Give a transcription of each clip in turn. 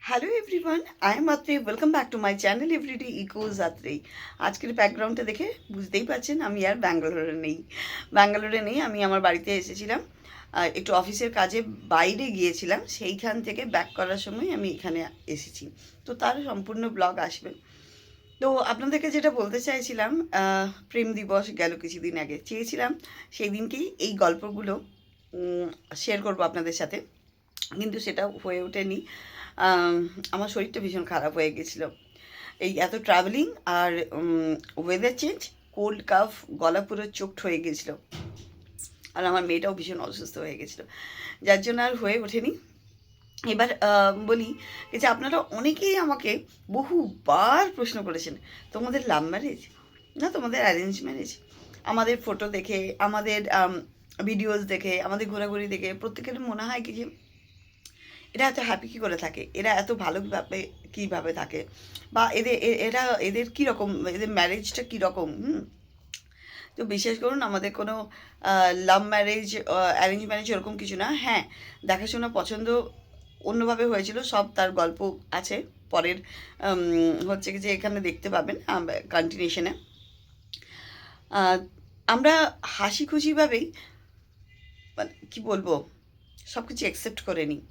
Hello everyone, I am Atrey. Welcome back to my channel everyday echoes Atrey. আজকের ব্যাকগ্রাউন্ডটা দেখে বুঝতেই পারছেন আমি আর ব্যাঙ্গালোরে নেই। আমি আমার বাড়িতে এসেছিলাম, একটু অফিসের কাজে বাইরে গিয়েছিলাম। সেইখান থেকে ব্যাক করার সময় আমি এখানে এসেছি, তো তার সম্পূর্ণ ব্লগ আসবে। তো আপনাদেরকে যেটা বলতে চাইছিলাম, প্রেম দিবস গেল কিছুদিন আগে, চেয়েছিলাম সেই দিনকেই এই গল্পগুলো শেয়ার করবো আপনাদের সাথে, কিন্তু সেটা হয়ে ওঠেনি। আম, আমার শরীরটা ভীষণ খারাপ হয়ে গেছিলো এই এত ট্রাভেলিং আর ওয়েদার চেঞ্জ, কোল্ড কাফ, গলা পুরো চোখড হয়ে গেছিলো। আর আমার মেয়েটাও ভীষণ অসুস্থ হয়ে গেছিলো, যার জন্য আর হয়ে ওঠেনি। এবার বলি যে আপনারা অনেকেই আমাকে বহুবার প্রশ্ন করেছেন, তোমাদের লাভ ম্যারেজ না তোমাদের অ্যারেঞ্জ ম্যারেজ? আমাদের ফটো দেখে, আমাদের ভিডিওস দেখে, আমাদের ঘোরাঘুরি দেখে প্রত্যেকের মনে হয় কি যে এরা এত হ্যাপি কী করে থাকে, এরা এত ভালোভাবে কীভাবে থাকে, বা এদের কীরকম, এদের ম্যারেজটা কীরকম। তো বিশেষ করুন আমাদের কোনো লাভ ম্যারেজ, অ্যারেঞ্জ ম্যারেজ ওরকম কিছু না। হ্যাঁ, দেখাশোনা পছন্দ অন্যভাবে হয়েছিল, সব তার গল্প আছে পরের, হচ্ছে কি যে এখানে দেখতে পাবেন কন্টিনিউশনে। আমরা হাসি খুশিভাবেই, মানে কী বলবো, সব কিছু অ্যাকসেপ্ট করে নিই।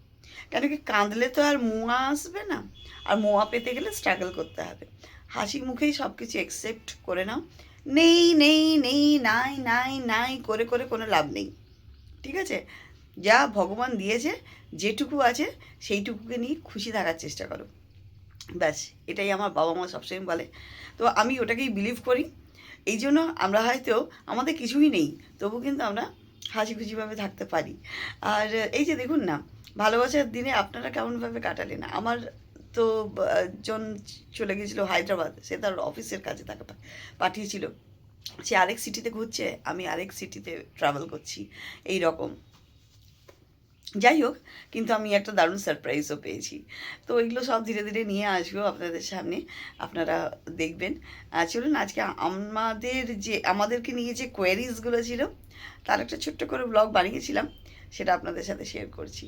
কেন কি, কাঁদলে তো আর মোয়া আসবে না, আর মোয়া পেতে গেলে স্ট্রাগল করতে হবে। হাসি মুখেই সব কিছু অ্যাকসেপ্ট করে নাও। নেই নেই নেই, নাই নাই নাই করে করে কোনো লাভ নেই। ঠিক আছে, যা ভগবান দিয়েছে, যেটুকু আছে সেইটুকুকে নিয়ে খুশি থাকার চেষ্টা করো, ব্যাস। এটাই আমার বাবা মা সবসময় বলে, তো আমি ওটাকেই বিলিভ করি। এই জন্য আমরা হয়তো আমাদের কিছুই নেই, তবু কিন্তু আমরা হাসি খুশিভাবে থাকতে পারি। আর এই যে দেখুন না, ভালোবাসার দিনে আপনারা কেমনভাবে কাটালেন। আমার তো জন চলে গেছিলো হায়দ্রাবাদ, সে তার অফিসের কাজে তাকে পাঠিয়েছিল। সে আরেক সিটিতে ঘুরছে, আমি আরেক সিটিতে ট্রাভেল করছি, এই রকম। যাই হোক, কিন্তু আমি একটা দারুণ সারপ্রাইজও পেয়েছি। তো এগুলো সব ধীরে ধীরে নিয়ে আসবো আপনাদের সামনে, আপনারা দেখবেন। চলুন আজকে আমাদেরকে নিয়ে যে কোয়েরিজগুলো ছিল, তার একটা ছোট্ট করে ব্লগ বানিয়েছিলাম, সেটা আপনাদের সাথে শেয়ার করছি।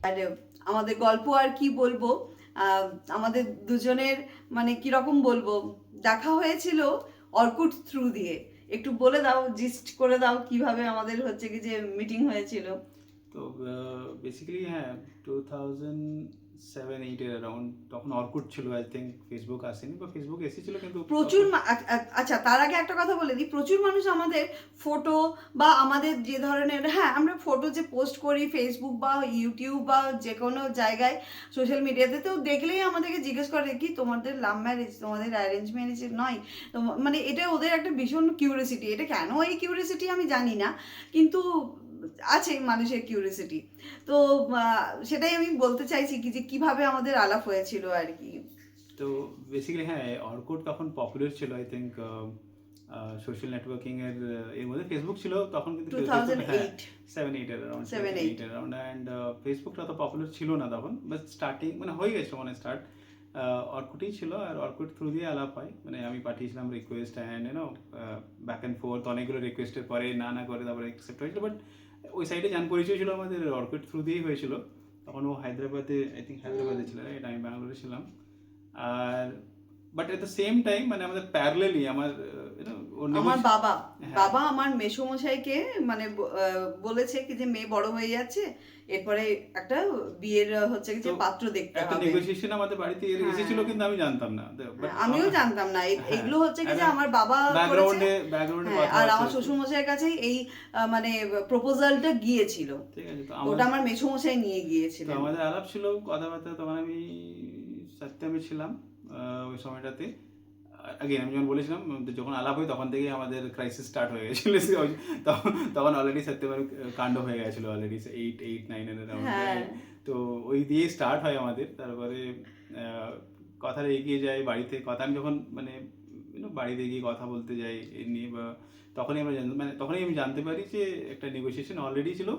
আর আমাদের গল্প আর কি বলবো, আমাদের দুজনের মানে কীরকম বলবো, দেখা হয়েছিল অর্কুট থ্রু দিয়ে। একটু বলে দাও, জিস্ট করে দাও কিভাবে আমাদের হচ্ছে কি যে মিটিং হয়েছিল। তো বেসিক্যালি হ্যাঁ, 2007-8 অ্যারাউন্ড, তখন অর্কুট ছিল। আই থিঙ্ক ফেসবুক আসেনি, বা ফেসবুক এসেছিল কিন্তু প্রচুর আচ্ছা, তার আগে একটা কথা বলে দিই, প্রচুর মানুষ আমাদের ফটো বা আমাদের যে ধরনের, হ্যাঁ আমরা ফটো যে পোস্ট করি ফেসবুক বা ইউটিউব বা যে কোনো জায়গায় সোশ্যাল মিডিয়াতে, তো দেখলেই আমাদেরকে জিজ্ঞেস করে কি তোমাদের লাভ ম্যারেজ, তোমাদের অ্যারেঞ্জ ম্যারেজ নয়। তো মানে এটা ওদের একটা ভীষণ কিউরিয়াসিটি। এটা কেন এই কিউরিয়াসিটি আমি জানি না, কিন্তু আছে মানুষের কিউরিয়াসিটি। তো সেটাই আমি বলতে চাইছি কি যে কীভাবে আমাদের আলাপ হয়েছিল আর কি। তো বেসিক্যালি হ্যাঁ, অর্কুট তখন পপুলার ছিল। আই থিঙ্ক সোশ্যাল নেটওয়ার্কিং এর মধ্যে ফেসবুক ছিল তখন, কিন্তু ফেসবুক হ্যাঁ 7-8 অ্যারাউন্ড, অ্যান্ড ফেসবুকটা অত পপুলার ছিল না তখন, বাট স্টার্টিং মানে হয়ে গেছিলো, মানে স্টার্ট অর্কুটই ছিল। আর অর্কুট থ্রু দিয়ে আলাপ হয়, মানে আমি পাঠিয়েছিলাম request, and back and fourth অনেকগুলো রিকোয়েস্টের পরে না করে তারপরে অ্যাকসেপ্ট হয়েছিল। বাট ওই সাইডে জান পরিচয় ছিল আমাদের অর্কুট থ্রু দিয়েই হয়েছিল। তখন ও হায়দ্রাবাদে, আই থিঙ্ক হায়দ্রাবাদে ছিল, এটা আমি ব্যাঙ্গালোরে ছিলাম। আর but at the same time মানে আমাদের প্যারালেলি আমার বাবা বাবা আমার মেসোমশাইকে মানে বলেছে কি যে মেয়ে বড় হয়ে যাচ্ছে, এরপরে একটা বিয়ের হচ্ছে কি যে পাত্র দেখতে একটা হবে। নেগোসিয়েশন আমাদের বাড়িতে এসেছিল, কিন্তু আমি জানতাম না। আমিও জানতাম না, এগুলো হচ্ছে কি যে আমার বাবা ব্যাকগ্রাউন্ডে আর আমার শ্বশুর মশাইয়ের কাছে এই মানে প্রপোজালটা গিয়েছিল। ঠিক আছে, তো ওটা আমার মেসোমশাই নিয়ে গিয়েছিল। আমাদের আলাপ ছিল, কথাবার্তা। তখন আমি সত্যিই ছিলাম ওই সময়টাতে। আগেন আমি যখন বলেছিলাম, যখন আলাপ হয় তখন থেকেই আমাদের ক্রাইসিস স্টার্ট হয়ে গেছিল। তখন অলরেডি সত্যিবার কাণ্ড হয়ে গেছিলো, অলরেডি 8-9 অ্যারাউন্ড। তো ওই দিয়ে স্টার্ট হয় আমাদের। তারপরে কথাটা এগিয়ে যায় বাড়িতে। কথা আমি যখন মানে বাড়িতে গিয়ে কথা বলতে যাই এ নিয়ে, বা তখনই আমি জানতে পারি যে একটা নেগোসিয়েশন অলরেডি ছিল,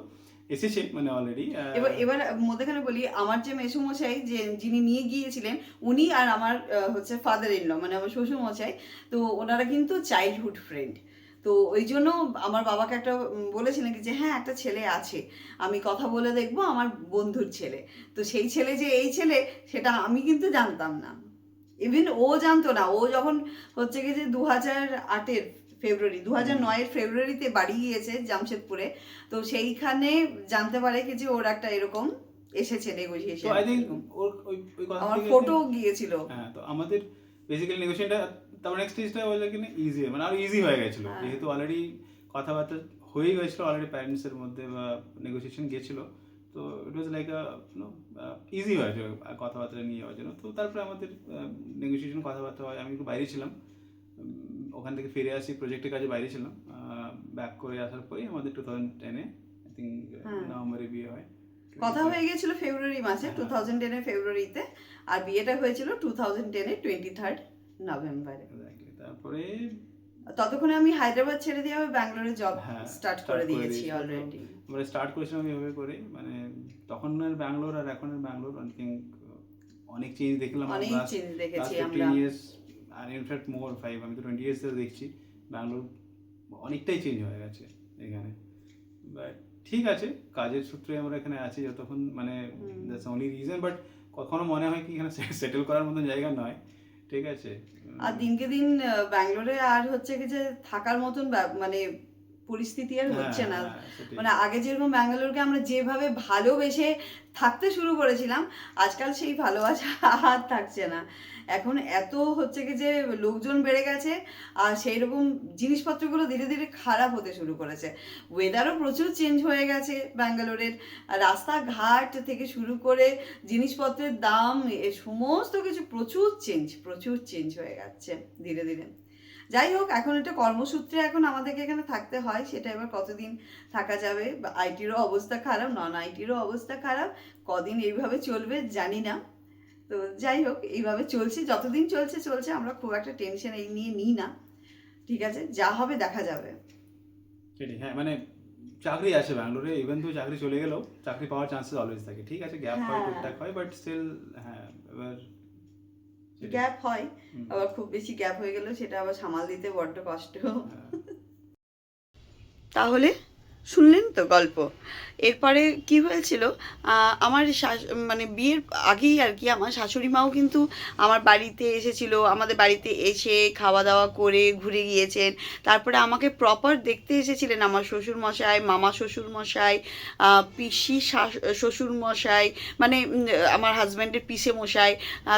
এসেছে মানে অলরেডি। এবার মধ্যেখানে বলি, আমার যে মেসোমশাই যে যিনি নিয়ে গিয়েছিলেন, উনি আর আমার হচ্ছে ফাদার ইন ল মানে আমার শ্বশুর মশাই, তো ওনারা কিন্তু চাইল্ডহুড ফ্রেন্ড। তো তো ওই জন্য আমার বাবাকে একটা বলেছিলেন কি যে হ্যাঁ একটা ছেলে আছে, আমি কথা বলে দেখবো, আমার বন্ধুর ছেলে। তো সেই ছেলে যে এই ছেলে সেটা আমি কিন্তু জানতাম না, ইভেন ও জানতো না। ও যখন হচ্ছে কি যে 2008-এর ফেব্রুয়ারি, 2009-এর ফেব্রুয়ারিতে বাড়ি গিয়েছে জামশেদপুরে, তো সেইখানে জানতে পারে কি যে ওর একটা এরকম এসেছে নেগোসিয়েশন। তো আই থিঙ্ক ওর ওই ওই কথা আমার থেকে ফটো গিয়েছিল। হ্যাঁ, তো আমাদের বেসিক্যালি নেগোসিয়েশনটা তারপর নেক্সট স্টেজটা হলো কি না ইজি, মানে আরো ইজি হয়ে গেছিল, যেহেতু অলরেডি কথাবার্তা হয়ে গেছিলো অলরেডি প্যারেন্টসের মধ্যে বা নেগোসিয়েশন গেছিলো, তো ইট ওয়াজ লাইক ইজি হয়েছে কথাবার্তা নিয়ে যাওয়ার জন্য। তো তারপরে আমাদের নেগোসিয়েশন কথাবার্তা হয়, আমি একটু বাইরে ছিলাম, ওখান থেকে ফিরে আসি, প্রজেক্টের কাজে বাইরে ছিলাম, ব্যাক করে আসার পরেই আমাদের 2010-এ আই থিঙ্ক নভেম্বরে বিয়ে হয়। কথা হয়ে গেছিল ফেব্রুয়ারি মাসে, 2010-এর ফেব্রুয়ারিতে, আর বিয়েটা হয়েছিল 2010-এর 23rd নভেম্বরে। তারপরে ততক্ষণে আমি হায়দ্রাবাদ ছেড়ে দিয়ে আমি ব্যাঙ্গালোরে জব স্টার্ট করে দিয়েছি দিয়েছি অলরেডি। মানে স্টার্ট করেছিলাম এইভাবে করে, মানে তখনের ব্যাঙ্গালোর আর এখনের ব্যাঙ্গালোর আই থিঙ্ক অনেক চেঞ্জ দেখলাম, অনেক চেঞ্জ দেখেছি আমরা। 15 years আর ইনফ্যাক্ট মোর 5, আমি তো 20 years ধরে দেখছি ব্যাঙ্গালোর অনেকটাই চেঞ্জ হয়ে গেছে এখানে। বাট ঠিক আছে, কাজের সূত্রে আমরা এখানে আছি যতক্ষণ, মানে দ্যাটস অনলি রিজন। বাট কখনো মনে হয় কি এখানে সেটেল করার মতন জায়গা নয়, ঠিক আছে। আর দিনকে দিন ব্যাঙ্গালোরে আর হচ্ছে কি যে থাকার মতন মানে পরিস্থিতি আর হচ্ছে না। মানে আগে যেরকম ব্যাঙ্গালোরকে আমরা যেভাবে ভালোবেসে থাকতে শুরু করেছিলাম, আজকাল সেই ভালোবাসা আর থাকছে না। এখন এত হচ্ছে কি যে লোকজন বেড়ে গেছে, আর সেই রকম জিনিসপত্রগুলো ধীরে ধীরে খারাপ হতে শুরু করেছে। ওয়েদারও প্রচুর চেঞ্জ হয়ে গেছে ব্যাঙ্গালোরের, রাস্তাঘাট থেকে শুরু করে জিনিসপত্রের দাম, এ সমস্ত কিছু প্রচুর চেঞ্জ হয়ে যাচ্ছে ধীরে ধীরে। যাই হোক, এখন এটা কর্মসূত্রে এখন আমাদেরকে এখানে থাকতে হয়, সেটা এবার কতদিন থাকা যাবে। আইটিরও অবস্থা খারাপ, নন আইটিরও অবস্থা খারাপ, কদিন এইভাবে চলবে জানি না। তো যাই হোক, এইভাবে চলছে, যতদিন চলছে, আমরা খুব একটা টেনশন এই নিয়ে নিই না, ঠিক আছে, যা হবে দেখা যাবে। সেটাই, হ্যাঁ, মানে চাকরি আছে ব্যাঙ্গালোরে, ইভেন তো চাকরি চলে গেলেও চাকরি পাওয়ার চান্সেস অলওয়েজ থাকে, ঠিক আছে, গ্যাপ হয় টুকটাক হয়, বাট স্টিল হ্যাঁ এবার গ্যাপ হয়, আবার খুব বেশি গ্যাপ হয়ে গেলেও সেটা আবার সামাল দিতে বড্ড কষ্ট। তাহলে শুনলেন তো গল্প। এরপরে কি হয়েছিল, আমার মানে বিয়ের আগেই আর কি আমার শাশুড়ি মাও কিন্তু আমার বাড়িতে এসেছিল, আমাদের বাড়িতে এসে খাওয়া দাওয়া করে ঘুরে গিয়েছেন। তারপরে আমাকে প্রপার দেখতে এসেছিলেন আমার শ্বশুরমশাই, মামা শ্বশুরমশাই, পিসি শ্বশুরমশাই, মানে আমার হাজব্যান্ডের পিসে মশাই,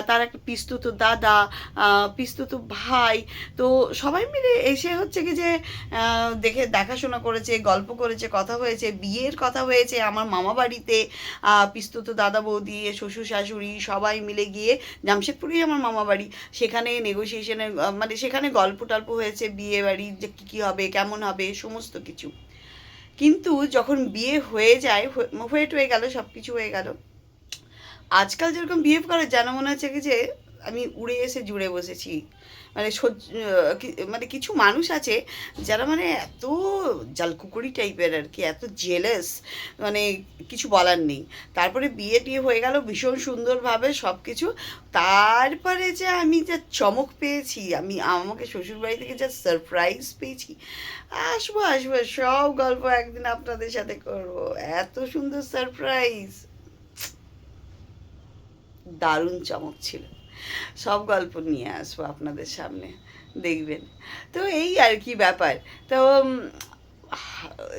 তার একটা পিস্তুতো দাদা, পিস্তুতো ভাই, তো সবাই মিলে এসে হচ্ছে কি যে দেখাশোনা করেছে, গল্প করেছে, কথা হয়েছে, বিয়ের কথা হয়েছে আমার মামা বাড়িতে। পিস্তুতো দাদা বৌদি, শ্বশুর শাশুড়ি সবাই মিলে গিয়ে, জামশেদপুরেই আমার মামা বাড়ি, সেখানে নেগোসিয়েশনে মানে সেখানে গল্প টল্প হয়েছে বিয়ে বাড়ির যে কী হবে, কেমন হবে, সমস্ত কিছু। কিন্তু যখন বিয়ে হয়ে যায়, হয়ে গেল, সব কিছু হয়ে গেল, আজকাল যেরকম বিহেভ করে যেন মনে হচ্ছে কি যে আমি উড়ে এসে জুড়ে বসেছি। মানে মানে কিছু মানুষ আছে যারা মানে এত জালকুকুরি টাইপের আর কি, এত জেলাস, মানে কিছু বলার নেই। তারপরে বিয়ে টিয়ে হয়ে গেল ভীষণ সুন্দরভাবে সব কিছু। তারপরে যে আমি যা চমক পেয়েছি, আমাকে শ্বশুরবাড়ি থেকে যা সারপ্রাইজ পেয়েছি, আসবো সব গল্প একদিন আপনাদের সাথে করবো। এত সুন্দর সারপ্রাইজ, দারুণ চমক ছিল, সব গল্প নিয়ে আসবো আপনাদের সামনে, দেখবেন। তো এই আর কি ব্যাপার। তো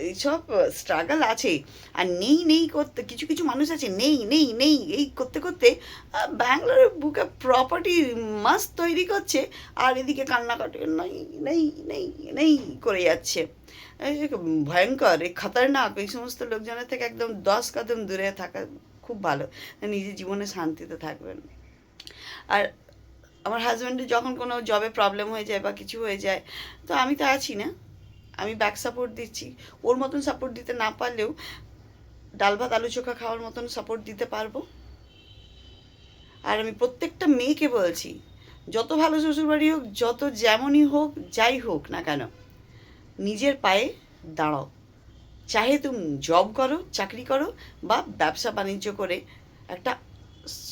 এইসব স্ট্রাগল আছে, আর নেই করতে, কিছু কিছু মানুষ আছে নেই এই করতে করতে ব্যাঙ্গালোরের বুকে প্রপার্টি মাস্ত তৈরি করছে, আর এদিকে কান্নাকাটি নেই করে যাচ্ছে। ভয়ঙ্কর, এই খতরনাক, এই সমস্ত লোকজনের থেকে একদম 10 কদম দূরে থাকা খুব ভালো, নিজের জীবনে শান্তিতে থাকবেন। আর আমার হাজব্যান্ডের যখন কোনো জবে প্রবলেম হয়ে যায় বা কিছু হয়ে যায়, তো আমি তো আছি না, আমি ব্যাক সাপোর্ট দিচ্ছি। ওর মতন সাপোর্ট দিতে না পারলেও ডাল ভাত আলু চোখা খাওয়ার মতন সাপোর্ট দিতে পারবো। আর আমি প্রত্যেকটা মেয়েকে বলছি, যত ভালো শ্বশুরবাড়ি হোক, যত যেমনই হোক, যাই হোক না কেন, নিজের পায়ে দাঁড়াও। চাহে তুমি জব করো, চাকরি করো, বা ব্যবসা বাণিজ্য করে একটা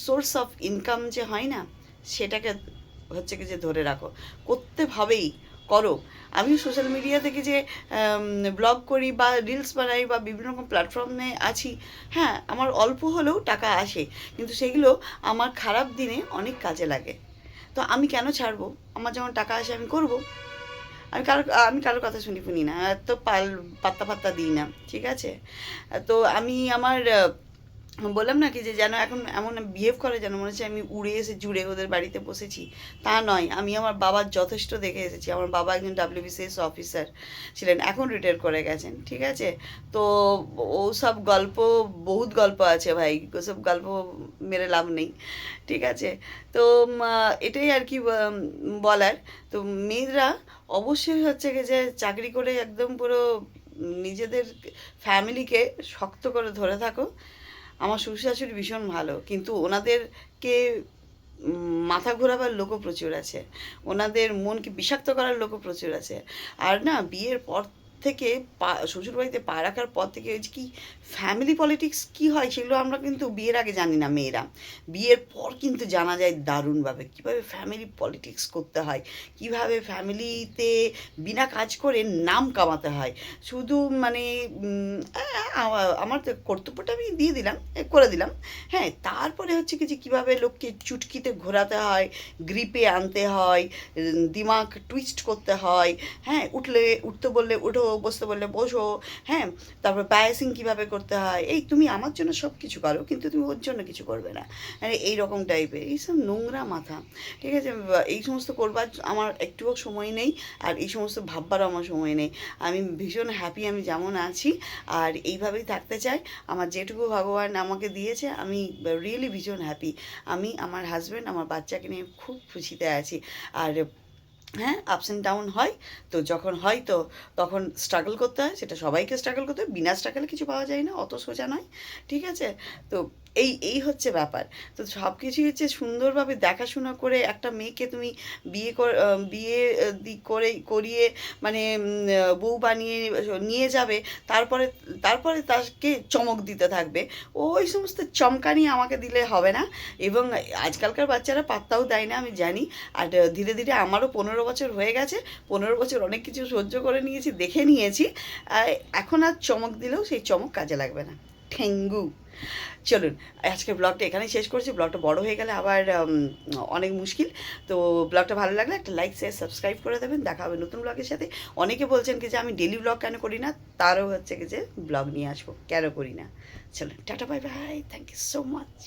সোর্স অফ ইনকাম যে হয় না, সেটাকে হচ্ছে কি যে ধরে রাখো। করতে হবেই, করো। আমি সোশ্যাল মিডিয়া থেকে যে ব্লগ করি বা রিলস বানাই বা বিভিন্ন রকম প্ল্যাটফর্মে আছি, হ্যাঁ আমার অল্প হলেও টাকা আসে, কিন্তু সেগুলো আমার খারাপ দিনে অনেক কাজে লাগে। তো আমি কেন ছাড়বো? আমার যেমন টাকা আসে আমি করব। আমি কারোর কথা শুনি ফুনি না, তো পাত্তা ফাত্তা দিই না, ঠিক আছে? তো আমি আমার বললাম না কি যে যেন এখন এমন বিহেভ করে যেন মনে হচ্ছে আমি উড়ে এসে জুড়ে ওদের বাড়িতে বসেছি। তা নয়, আমি আমার বাবার যথেষ্ট দেখে এসেছি। আমার বাবা একজন ডাব্লিউবিসিএস অফিসার ছিলেন, এখন রিটায়ার করে গেছেন, ঠিক আছে? তো ও সব গল্প, বহুত গল্প আছে ভাই, ওসব গল্প মেরে লাভ নেই, ঠিক আছে? তো এটাই আর কি বলার। তো মেয়েরা অবশ্যই হচ্ছে কি যে চাকরি করে একদম পুরো নিজেদের ফ্যামিলিকে শক্ত করে ধরে থাকো। আমার শ্বশুর শাশুড়ি ভীষণ ভালো, কিন্তু ওনাদেরকে মাথা ঘোরাবার লোকও প্রচুর আছে, ওনাদের মনকে বিষাক্ত করার লোকও প্রচুর আছে। আর না, বিয়ের পর থেকে শ্বশুরবাড়িতে পা রাখার পর থেকে ওই যে কি ফ্যামিলি পলিটিক্স কী হয় সেগুলো আমরা কিন্তু বিয়ের আগে জানি না মেয়েরা। বিয়ের পর কিন্তু জানা যায় দারুণভাবে কীভাবে ফ্যামিলি পলিটিক্স করতে হয়, কীভাবে ফ্যামিলিতে বিনা কাজ করে নাম কামাতে হয়। শুধু মানে আমার তো কর্তব্যটা আমি দিয়ে দিলাম, করে দিলাম, হ্যাঁ। তারপরে হচ্ছে কি যে কীভাবে লোককে চুটকিতে ঘোরাতে হয়, গ্রিপে আনতে হয়, দিমাগ টুইস্ট করতে হয়, হ্যাঁ। উঠতে বললে উঠো, বসতে বললে বসো, হ্যাঁ। তারপর প্যারাসিং কীভাবে করতে হয়, এই তুমি আমার জন্য সব কিছু করো কিন্তু তুমি ওর জন্য কিছু করবে না, মানে এইরকম টাইপের এইসব নোংরা মাথা, ঠিক আছে? এই সমস্ত করবার আমার একটুও সময় নেই, আর এই সমস্ত ভাববারও আমার সময় নেই। আমি ভীষণ হ্যাপি আমি যেমন আছি, আর এইভাবেই থাকতে চাই। আমার যেটুকু ভগবান আমাকে দিয়েছে আমি রিয়েলি ভীষণ হ্যাপি। আমি, আমার হাজব্যান্ড, আমার বাচ্চাকে নিয়ে খুব খুশিতে আছি। আর হ্যাঁ, আপস অ্যান্ড ডাউন হয়, তো যখন হয় তো তখন স্ট্রাগল করতে হয়, সেটা সবাইকে স্ট্রাগল করতে হয়, বিনা স্ট্রাগলে কিছু পাওয়া যায় না, অত সোজা নয়, ঠিক আছে? তো এই হচ্ছে ব্যাপার। তো সব কিছুই হচ্ছে সুন্দরভাবে দেখাশোনা করে একটা মেয়েকে তুমি বিয়ে করিয়ে মানে বউ বানিয়ে নিয়ে যাবে, তারপরে তারপরে তাকে চমক দিতে থাকবে। ওই সমস্ত চমকানি আমাকে দিলে হবে না। এবং আজকালকার বাচ্চারা পাত্তাও দেয় না, আমি জানি। আর ধীরে ধীরে আমারও 15 বছর হয়ে গেছে, 15 বছর অনেক কিছু সহ্য করে নিয়েছি, দেখে নিয়েছি। এখন আর চমক দিলেও সেই চমক কাজে লাগবে না। ঠেঙ্গু। চলুন, আজকের ব্লগটা এখানেই শেষ করছি। ব্লগটা বড় হয়ে গেলে আবার অনেক মুশকিল। তো ব্লগটা ভালো লাগলে একটা লাইক, শেয়ার, সাবস্ক্রাইব করে দেবেন। দেখা হবে নতুন ব্লগের সাথে। অনেকে বলছেন কি যে আমি ডেলি ব্লগ কেন করি না, তারও হচ্ছে কি যে ব্লগ নিয়ে আসবো, কেন করি না। চলুন, টাটা, bye bye, thank you so much.